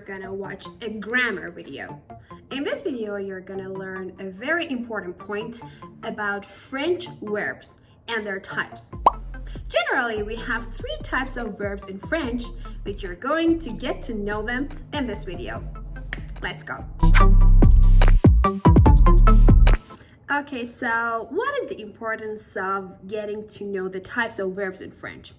gonna watch a grammar video. In this video, you're gonna learn a very important point about French verbs and their types. Generally, we have three types of verbs in French, which you're going to get to know them in this video. Let's go. Okay, so what is the importance of getting to know the types of verbs in French?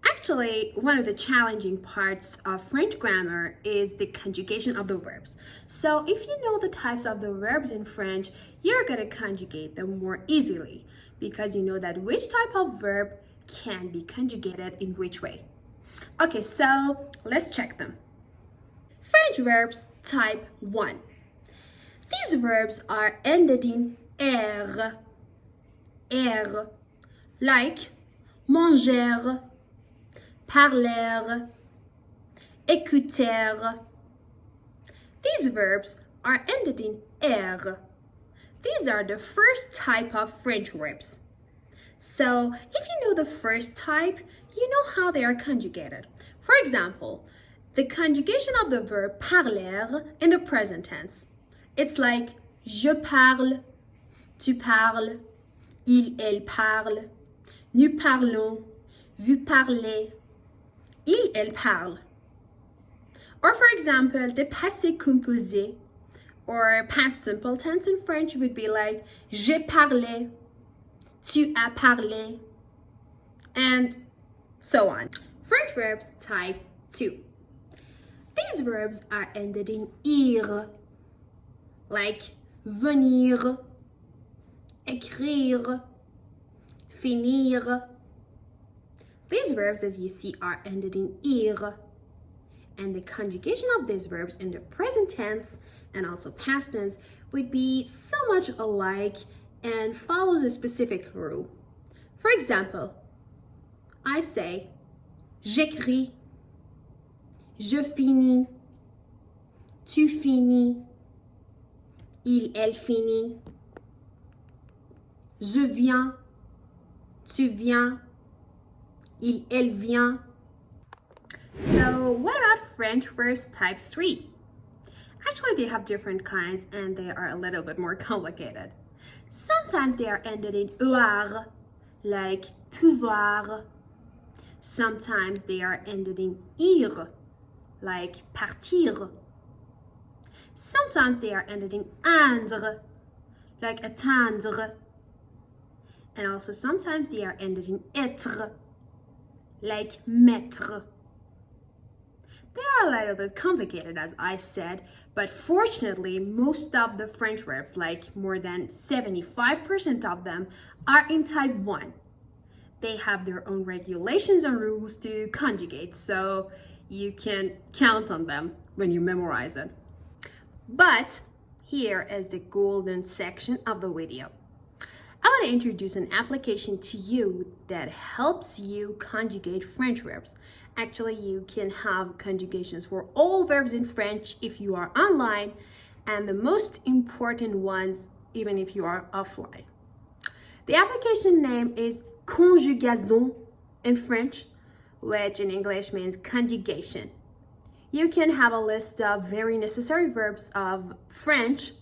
Actually, one of the challenging parts of French grammar is the conjugation of the verbs. So if you know the types of the verbs in French, you're going to conjugate them more easily because you know that which type of verb can be conjugated in which way. Okay, so let's check them. French verbs type 1. These verbs are ended in er, like manger, parler, écouter. These verbs are ended in er. These are the first type of French verbs. So if you know the first type, you know how they are conjugated. For example, the conjugation of the verb parler in the present tense. It's like je parle, tu parles, il, elle parle, nous parlons, vous parlez, il, elle parle. Or for example, the passé composé or past simple tense in French would be like j'ai parlé, tu as parlé, and so on. French verbs type 2. These verbs are ended in ir, like venir, écrire, finir. These verbs, as you see, are ended in ir, and the conjugation of these verbs in the present tense and also past tense would be so much alike and follows a specific rule. For example, I say j'écris, je finis, tu finis, il, elle finit, je viens, tu viens, il, elle vient. So what about French verbs type 3? Actually, they have different kinds and they are a little bit more complicated. Sometimes they are ended in oir, like pouvoir. Sometimes they are ended in ir, like partir. Sometimes they are ended in andre, like attendre. And also sometimes they are ended in être, like mettre. They are a little bit complicated, as I said, but fortunately, most of the French verbs, like more than 75% of them, are in type 1. They have their own regulations and rules to conjugate, so you can count on them when you memorize it. But here is the golden section of the video. I want to introduce an application to you that helps you conjugate French verbs. Actually, you can have conjugations for all verbs in French if you are online, and the most important ones even if you are offline. The application name is conjugaison in French, which in English means conjugation. You can have a list of very necessary verbs of French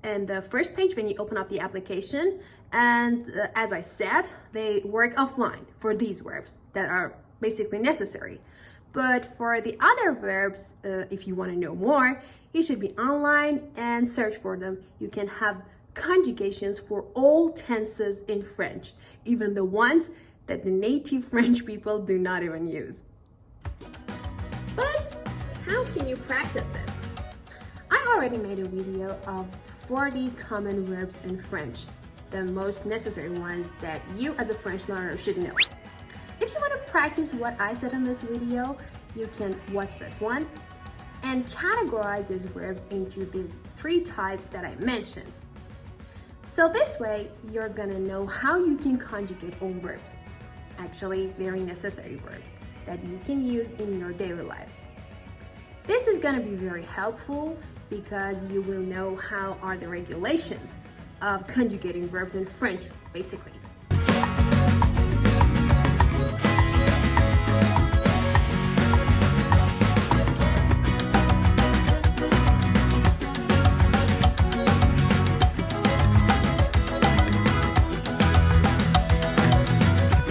in the first page when you open up the application. And as I said, they work offline for these verbs that are basically necessary. But for the other verbs, if you want to know more, you should be online and search for them. You can have conjugations for all tenses in French, even the ones that the native French people do not even use. But how can you practice this? I already made a video of 40 common verbs in French, the most necessary ones that you as a French learner should know. If you want to practice what I said in this video, you can watch this one and categorize these verbs into these three types that I mentioned. So this way, you're gonna know how you can conjugate all verbs, actually very necessary verbs that you can use in your daily lives. This is gonna be very helpful because you will know how are the regulations of conjugating verbs in French, basically.